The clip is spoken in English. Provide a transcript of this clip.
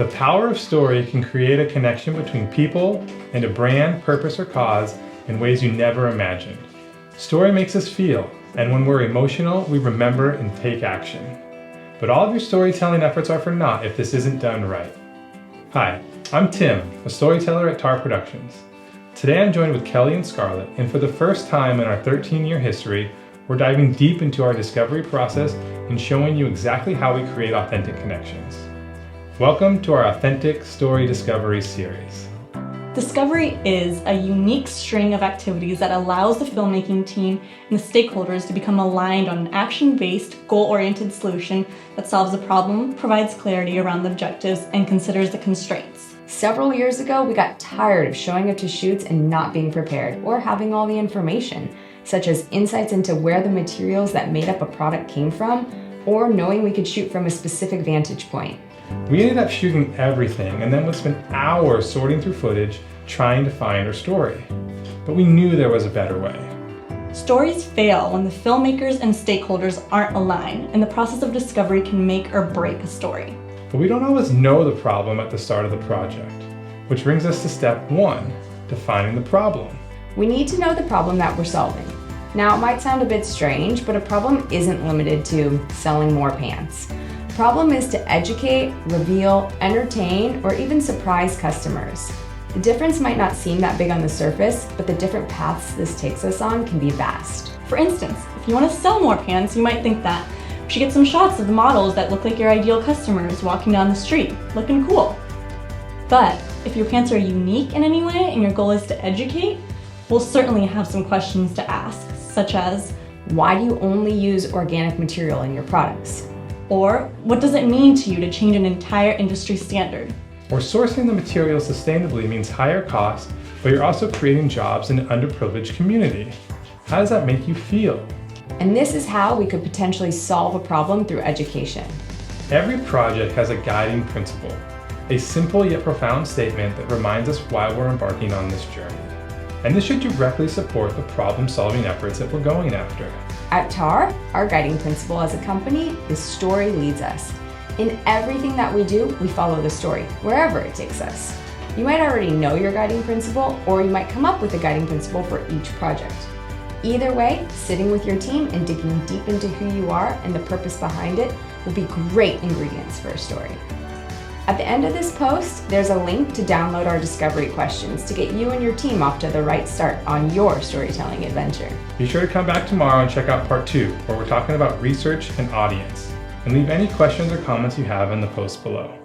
The power of story can create a connection between people and a brand, purpose, or cause in ways you never imagined. Story makes us feel, and when we're emotional, we remember and take action. But all of your storytelling efforts are for naught if this isn't done right. Hi, I'm Tim, a storyteller at Tar Productions. Today I'm joined with Kelly and Scarlett, and for the first time in our 13-year history, we're diving deep into our discovery process and showing you exactly how we create authentic connections. Welcome to our Authentic Story Discovery series. Discovery is a unique string of activities that allows the filmmaking team and the stakeholders to become aligned on an action-based, goal-oriented solution that solves a problem, provides clarity around the objectives, and considers the constraints. Several years ago, we got tired of showing up to shoots and not being prepared or having all the information, such as insights into where the materials that made up a product came from, or knowing we could shoot from a specific vantage point. We ended up shooting everything and then would spend hours sorting through footage trying to find our story. But we knew there was a better way. Stories fail when the filmmakers and stakeholders aren't aligned, and the process of discovery can make or break a story. But we don't always know the problem at the start of the project, which brings us to step one, defining the problem. We need to know the problem that we're solving. Now, it might sound a bit strange, but a problem isn't limited to selling more pants. The problem is to educate, reveal, entertain, or even surprise customers. The difference might not seem that big on the surface, but the different paths this takes us on can be vast. For instance, if you want to sell more pants, you might think that you should get some shots of the models that look like your ideal customers walking down the street, looking cool. But if your pants are unique in any way and your goal is to educate, we'll certainly have some questions to ask, such as, why do you only use organic material in your products? Or, what does it mean to you to change an entire industry standard? Or sourcing the material sustainably means higher costs, but you're also creating jobs in an underprivileged community. How does that make you feel? And this is how we could potentially solve a problem through education. Every project has a guiding principle, a simple yet profound statement that reminds us why we're embarking on this journey. And this should directly support the problem-solving efforts that we're going after. At TAR, our guiding principle as a company is story leads us. In everything that we do, we follow the story, wherever it takes us. You might already know your guiding principle, or you might come up with a guiding principle for each project. Either way, sitting with your team and digging deep into who you are and the purpose behind it will be great ingredients for a story. At the end of this post, there's a link to download our discovery questions to get you and your team off to the right start on your storytelling adventure. Be sure to come back tomorrow and check out part 2, where we're talking about research and audience. And leave any questions or comments you have in the post below.